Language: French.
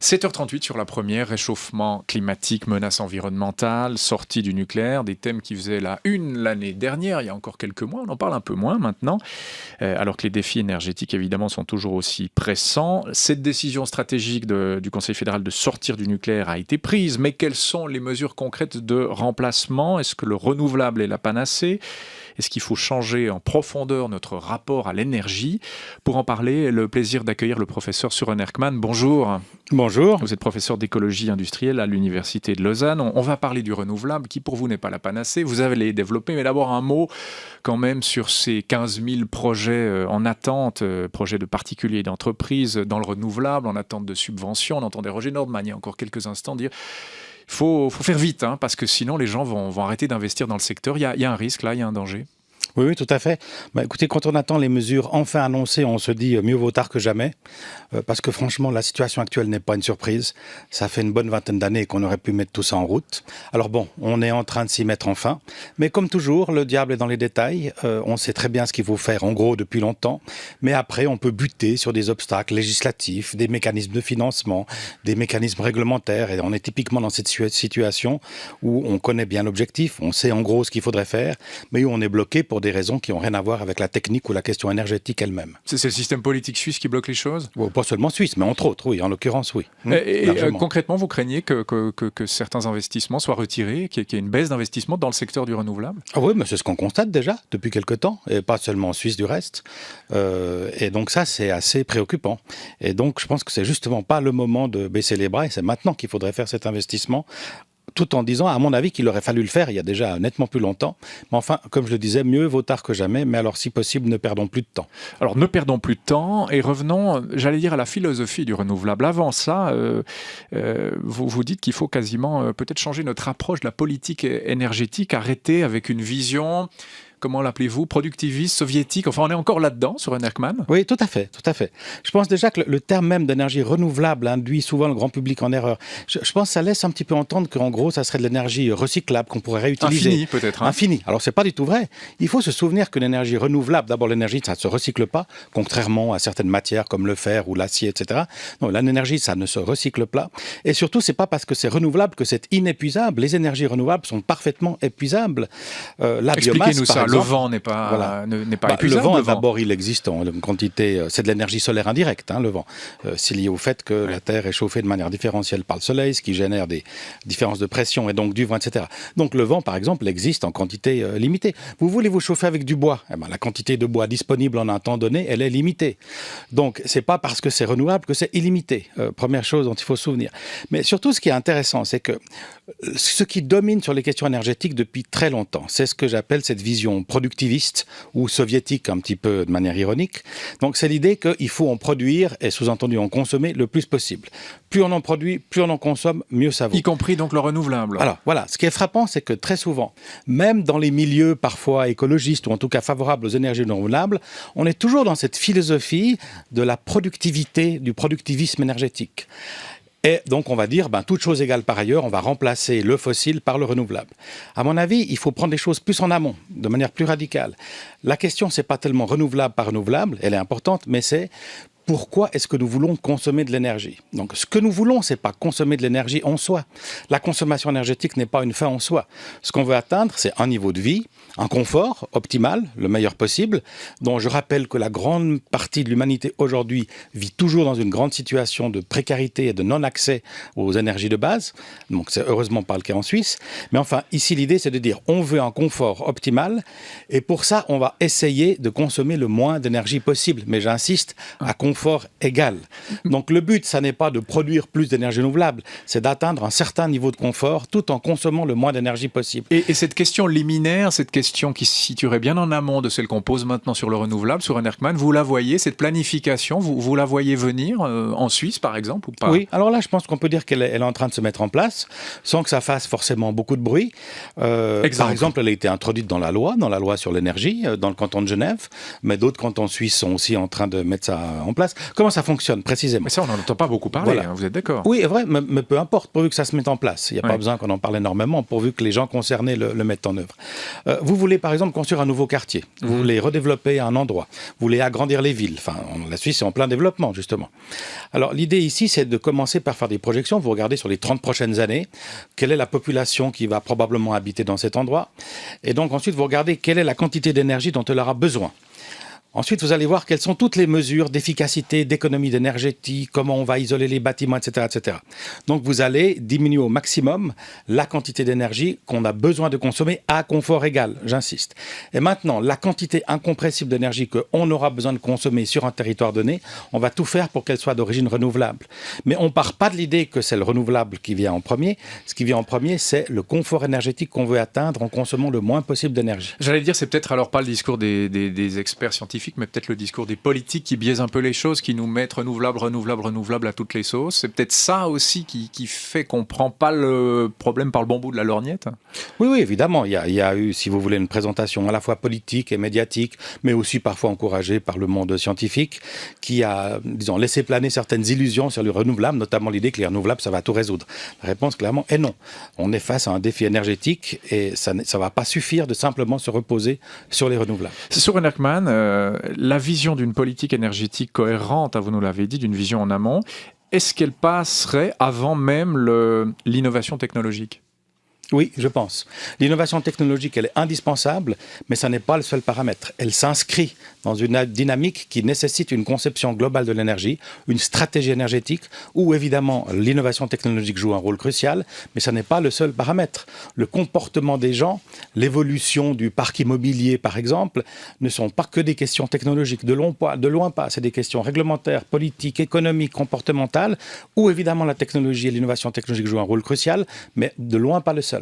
7h38 sur la première, réchauffement climatique, menace environnementale, sortie du nucléaire, des thèmes qui faisaient la une l'année dernière, il y a encore quelques mois, on en parle un peu moins maintenant, alors que les défis énergétiques évidemment sont toujours aussi pressants. Cette décision stratégique du Conseil fédéral de sortir du nucléaire a été prise, mais quelles sont les mesures concrètes de remplacement? Est-ce que le renouvelable est la panacée? Est-ce qu'il faut changer en profondeur notre rapport à l'énergie? Pour en parler, le plaisir d'accueillir le professeur Søren Erkman. Bonjour. Bonjour. Vous êtes professeur d'écologie industrielle à l'Université de Lausanne. On va parler du renouvelable qui pour vous n'est pas la panacée. Vous avez les développé, mais d'abord un mot quand même sur ces 15 000 projets en attente, projets de particuliers et d'entreprises dans le renouvelable, en attente de subventions. On entendait Roger Nordman il y a encore quelques instants dire il faut faire vite, parce que sinon les gens vont arrêter d'investir dans le secteur. Il y a un risque là, il y a un danger. Oui, tout à fait. Écoutez, quand on attend les mesures enfin annoncées, on se dit mieux vaut tard que jamais, parce que franchement, la situation actuelle n'est pas une surprise. Ça fait une bonne vingtaine d'années qu'on aurait pu mettre tout ça en route. Alors bon, on est en train de s'y mettre enfin, mais comme toujours, le diable est dans les détails. On sait très bien ce qu'il faut faire, en gros, depuis longtemps, mais après, on peut buter sur des obstacles législatifs, des mécanismes de financement, des mécanismes réglementaires, et on est typiquement dans cette situation où on connaît bien l'objectif, on sait en gros ce qu'il faudrait faire, mais où on est bloqué pour des raisons qui n'ont rien à voir avec la technique ou la question énergétique elle-même. C'est le système politique suisse qui bloque les choses? Bon, pas seulement suisse, mais entre autres, oui, en l'occurrence, oui. Et concrètement, vous craignez que certains investissements soient retirés, qu'il y ait une baisse d'investissement dans le secteur du renouvelable? Ah oui, mais c'est ce qu'on constate déjà depuis quelque temps, et pas seulement en Suisse du reste. Et donc ça, c'est assez préoccupant. Et donc, je pense que c'est justement pas le moment de baisser les bras, et c'est maintenant qu'il faudrait faire cet investissement, tout en disant, à mon avis, qu'il aurait fallu le faire il y a déjà nettement plus longtemps. Mais enfin, comme je le disais, mieux vaut tard que jamais, mais alors si possible, ne perdons plus de temps. Alors ne perdons plus de temps et revenons, j'allais dire, à la philosophie du renouvelable. Avant ça, vous dites qu'il faut quasiment peut-être changer notre approche de la politique énergétique, arrêter avec une vision... Comment l'appelez-vous? Productiviste, soviétique? Enfin, on est encore là-dedans, sur un Erkman? Oui, tout à fait, tout à fait. Je pense déjà que le terme même d'énergie renouvelable induit souvent le grand public en erreur. Je pense que ça laisse un petit peu entendre qu'en gros, ça serait de l'énergie recyclable, qu'on pourrait réutiliser. Infini, peut-être. Infini. Alors, c'est pas du tout vrai. Il faut se souvenir que l'énergie renouvelable, d'abord, l'énergie, ça ne se recycle pas, contrairement à certaines matières comme le fer ou l'acier, etc. Non, l'énergie, ça ne se recycle pas. Et surtout, c'est pas parce que c'est renouvelable que c'est inépuisable. Les énergies renouvelables sont parfaitement épuisables. La biomasse, par exemple, le vent n'est pas, n'est pas épuisable. Le vent, d'abord, il existe en quantité... c'est de l'énergie solaire indirecte, le vent. C'est lié au fait que la Terre est chauffée de manière différentielle par le Soleil, ce qui génère des différences de pression et donc du vent, etc. Donc le vent, par exemple, existe en quantité limitée. Vous voulez vous chauffer avec du bois, la quantité de bois disponible en un temps donné, elle est limitée. Donc c'est pas parce que c'est renouvelable que c'est illimité. Première chose dont il faut se souvenir. Mais surtout, ce qui est intéressant, c'est que ce qui domine sur les questions énergétiques depuis très longtemps, c'est ce que j'appelle cette vision productiviste ou soviétique un petit peu de manière ironique. Donc c'est l'idée qu'il faut en produire et sous-entendu en consommer le plus possible. Plus on en produit, plus on en consomme, mieux ça vaut. Y compris donc le renouvelable. Alors voilà, ce qui est frappant, c'est que très souvent, même dans les milieux parfois écologistes ou en tout cas favorables aux énergies renouvelables, on est toujours dans cette philosophie de la productivité, du productivisme énergétique. Et donc, on va dire, toute chose égale par ailleurs, on va remplacer le fossile par le renouvelable. À mon avis, il faut prendre les choses plus en amont, de manière plus radicale. La question, c'est pas tellement renouvelable par renouvelable, elle est importante, mais c'est pourquoi est-ce que nous voulons consommer de l'énergie? Donc, ce que nous voulons, c'est pas consommer de l'énergie en soi. La consommation énergétique n'est pas une fin en soi. Ce qu'on veut atteindre, c'est un niveau de vie, un confort optimal, le meilleur possible, dont je rappelle que la grande partie de l'humanité aujourd'hui vit toujours dans une grande situation de précarité et de non-accès aux énergies de base. Donc, c'est heureusement pas le cas en Suisse. Mais enfin, ici, l'idée, c'est de dire, on veut un confort optimal, et pour ça, on va essayer de consommer le moins d'énergie possible. Mais j'insiste, à confort égal. Donc le but, ça n'est pas de produire plus d'énergie renouvelable, c'est d'atteindre un certain niveau de confort tout en consommant le moins d'énergie possible. Et cette question liminaire, cette question qui se situerait bien en amont de celle qu'on pose maintenant sur le renouvelable, sur un Erkman, vous la voyez, cette planification, vous la voyez venir en Suisse par exemple ou pas? Oui, alors là je pense qu'on peut dire qu'elle est en train de se mettre en place sans que ça fasse forcément beaucoup de bruit. Par exemple, elle a été introduite dans la loi sur l'énergie, dans le canton de Genève, mais d'autres cantons suisses sont aussi en train de mettre ça en place. place. Comment ça fonctionne précisément? Mais ça, on n'en entend pas beaucoup parler, Voilà. vous êtes d'accord? Oui, c'est vrai, mais peu importe, pourvu que ça se mette en place. Il n'y a pas Ouais. besoin qu'on en parle énormément, pourvu que les gens concernés le mettent en œuvre. Vous voulez par exemple construire un nouveau quartier, vous voulez redévelopper un endroit, vous voulez agrandir les villes. Enfin, la Suisse est en plein développement, justement. Alors l'idée ici, c'est de commencer par faire des projections. Vous regardez sur les 30 prochaines années, quelle est la population qui va probablement habiter dans cet endroit. Et donc ensuite, vous regardez quelle est la quantité d'énergie dont elle aura besoin. Ensuite, vous allez voir quelles sont toutes les mesures d'efficacité, d'économie d'énergie, comment on va isoler les bâtiments, etc., etc. Donc, vous allez diminuer au maximum la quantité d'énergie qu'on a besoin de consommer à confort égal, j'insiste. Et maintenant, la quantité incompressible d'énergie qu'on aura besoin de consommer sur un territoire donné, on va tout faire pour qu'elle soit d'origine renouvelable. Mais on ne part pas de l'idée que c'est le renouvelable qui vient en premier. Ce qui vient en premier, c'est le confort énergétique qu'on veut atteindre en consommant le moins possible d'énergie. J'allais dire, c'est peut-être alors pas le discours des experts scientifiques, mais peut-être le discours des politiques qui biaisent un peu les choses, qui nous mettent renouvelable à toutes les sauces. C'est peut-être ça aussi qui fait qu'on ne prend pas le problème par le bon bout de la lorgnette. Oui, évidemment. Il y a eu, si vous voulez, une présentation à la fois politique et médiatique, mais aussi parfois encouragée par le monde scientifique, qui a, disons, laissé planer certaines illusions sur le renouvelable, notamment l'idée que les renouvelables, ça va tout résoudre. La réponse, clairement, est non. On est face à un défi énergétique et ça ne va pas suffire de simplement se reposer sur les renouvelables. Søren Ekman, la vision d'une politique énergétique cohérente, vous nous l'avez dit, d'une vision en amont, est-ce qu'elle passerait avant même l'innovation technologique ? Oui, je pense. L'innovation technologique, elle est indispensable, mais ça n'est pas le seul paramètre. Elle s'inscrit dans une dynamique qui nécessite une conception globale de l'énergie, une stratégie énergétique, où évidemment l'innovation technologique joue un rôle crucial, mais ça n'est pas le seul paramètre. Le comportement des gens, l'évolution du parc immobilier par exemple, ne sont pas que des questions technologiques, de loin pas. C'est des questions réglementaires, politiques, économiques, comportementales, où évidemment la technologie et l'innovation technologique jouent un rôle crucial, mais de loin pas le seul.